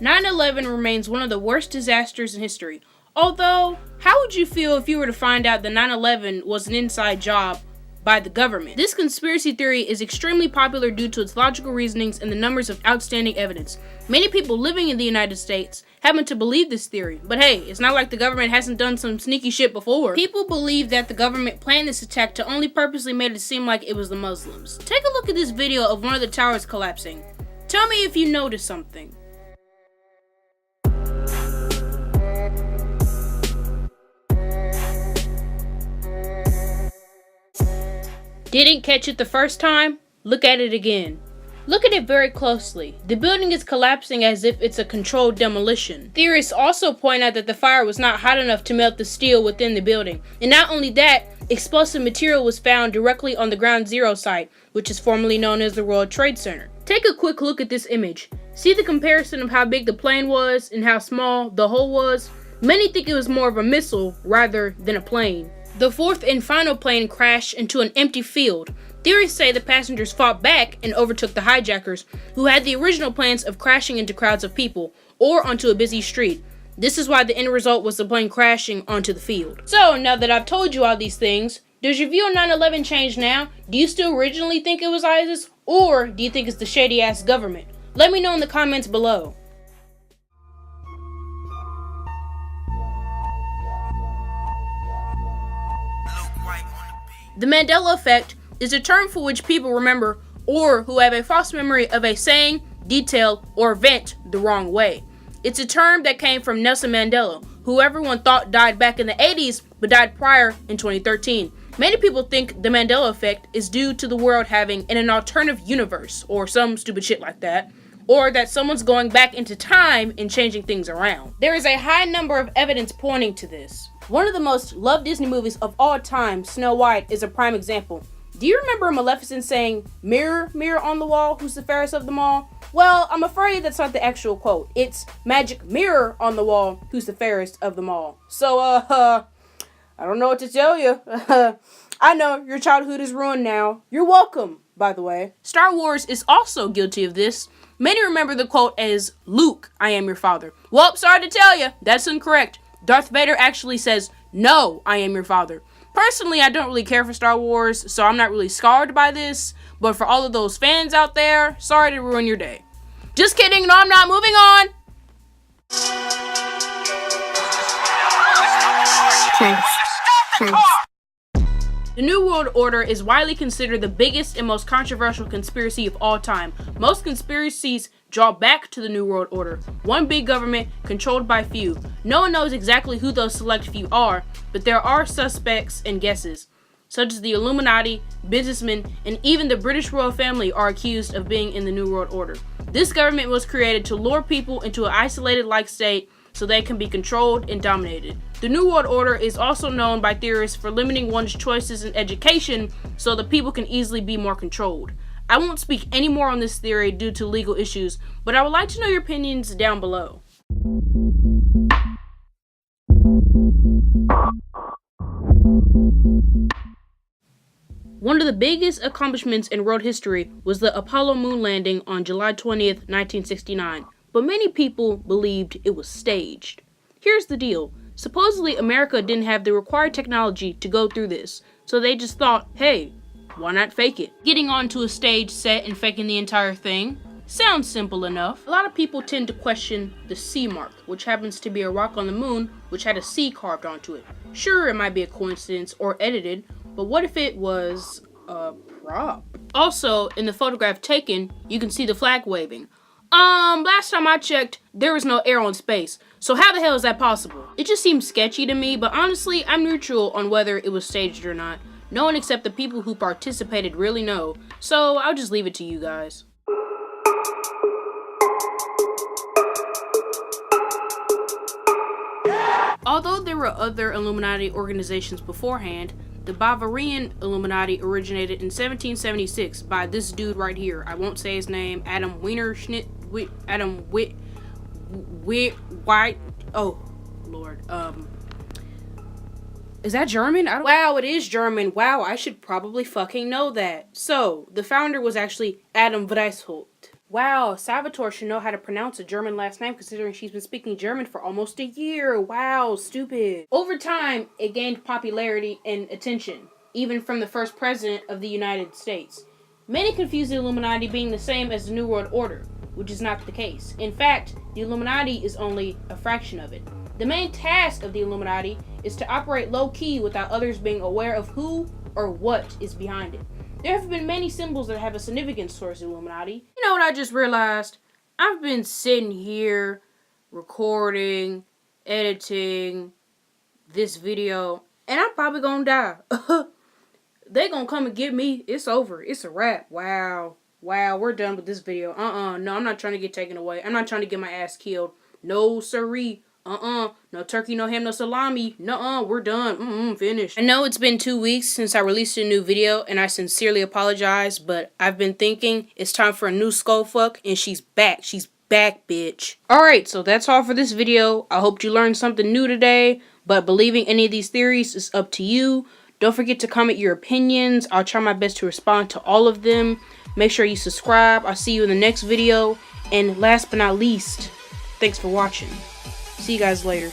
9/11 remains one of the worst disasters in history. Although, how would you feel if you were to find out that 9/11 was an inside job by the government? This conspiracy theory is extremely popular due to its logical reasonings and the numbers of outstanding evidence. Many people living in the United States happen to believe this theory, but hey, it's not like the government hasn't done some sneaky shit before. People believe that the government planned this attack to only purposely made it seem like it was the Muslims. Take a look at this video of one of the towers collapsing. Tell me if you notice something. Didn't catch it the first time? Look at it again. Look at it very closely. The building is collapsing as if it's a controlled demolition. Theorists also point out that the fire was not hot enough to melt the steel within the building. And not only that, explosive material was found directly on the Ground Zero site, which is formerly known as the World Trade Center. Take a quick look at this image. See the comparison of how big the plane was and how small the hole was? Many think it was more of a missile rather than a plane. The fourth and final plane crashed into an empty field. Theorists say the passengers fought back and overtook the hijackers, who had the original plans of crashing into crowds of people or onto a busy street. This is why the end result was the plane crashing onto the field. So, now that I've told you all these things, does your view on 9/11 change now? Do you still originally think it was ISIS, or do you think it's the shady-ass government? Let me know in the comments below. The Mandela effect is a term for which people remember or who have a false memory of a saying, detail, or event the wrong way. It's a term that came from Nelson Mandela, who everyone thought died back in the 80s but died prior in 2013. Many people think the Mandela effect is due to the world having an alternative universe or some stupid shit like that, or that someone's going back into time and changing things around. There is a high number of evidence pointing to this. One of the most loved Disney movies of all time, Snow White, is a prime example. Do you remember Maleficent saying, "Mirror, mirror on the wall, who's the fairest of them all"? Well, I'm afraid that's not the actual quote. It's "Magic mirror on the wall, who's the fairest of them all." So, I don't know what to tell you. I know, your childhood is ruined now. You're welcome, by the way. Star Wars is also guilty of this. Many remember the quote as, "Luke, I am your father." Well, sorry to tell you, that's incorrect. Darth Vader actually says, "No, I am your father." Personally, I don't really care for Star Wars, so I'm not really scarred by this, but for all of those fans out there, sorry to ruin your day. Just kidding, no I'm not, moving on! The New World Order is widely considered the biggest and most controversial conspiracy of all time. Most conspiracies draw back to the New World Order, one big government controlled by few. No one knows exactly who those select few are, but there are suspects and guesses, such as the Illuminati, businessmen, and even the British royal family are accused of being in the New World Order. This government was created to lure people into an isolated-like state so they can be controlled and dominated. The New World Order is also known by theorists for limiting one's choices in education so that people can easily be more controlled. I won't speak any more on this theory due to legal issues, but I would like to know your opinions down below. One of the biggest accomplishments in world history was the Apollo moon landing on July 20th, 1969. But many people believed it was staged. Here's the deal. Supposedly, America didn't have the required technology to go through this, so they just thought, hey, why not fake it? Getting onto a stage set and faking the entire thing sounds simple enough. A lot of people tend to question the C mark, which happens to be a rock on the moon which had a C carved onto it. Sure, it might be a coincidence or edited, but what if it was a prop? Also, in the photograph taken, you can see the flag waving. Last time I checked, there was no air on space, so how the hell is that possible? It just seems sketchy to me, but honestly, I'm neutral on whether it was staged or not. No one except the people who participated really know, so I'll just leave it to you guys. Although there were other Illuminati organizations beforehand, the Bavarian Illuminati originated in 1776 by this dude right here. I won't say his name. Adam White. Oh, Lord. Is that German? Wow, it is German. Wow, I should probably fucking know that. So, the founder was actually Adam Weishaupt. Wow, Salvatore should know how to pronounce a German last name considering she's been speaking German for almost a year. Wow, stupid. Over time, it gained popularity and attention, even from the first president of the United States. Many confuse the Illuminati being the same as the New World Order, which is not the case. In fact, the Illuminati is only a fraction of it. The main task of the Illuminati is to operate low-key without others being aware of who or what is behind it. There have been many symbols that have a significance towards the Illuminati. You know what I just realized? I've been sitting here recording, editing this video, and I'm probably gonna die. They gonna come and get me. It's over. It's a wrap. Wow, we're done with this video. No, I'm not trying to get taken away. I'm not trying to get my ass killed. No siree. No turkey, no ham, no salami. Nuh-uh, we're done. Finished. I know it's been 2 weeks since I released a new video, and I sincerely apologize, but I've been thinking it's time for a new skull fuck, and she's back. She's back, bitch. Alright, so that's all for this video. I hope you learned something new today, but believing any of these theories is up to you. Don't forget to comment your opinions. I'll try my best to respond to all of them. Make sure you subscribe. I'll see you in the next video. And last but not least, thanks for watching. See you guys later.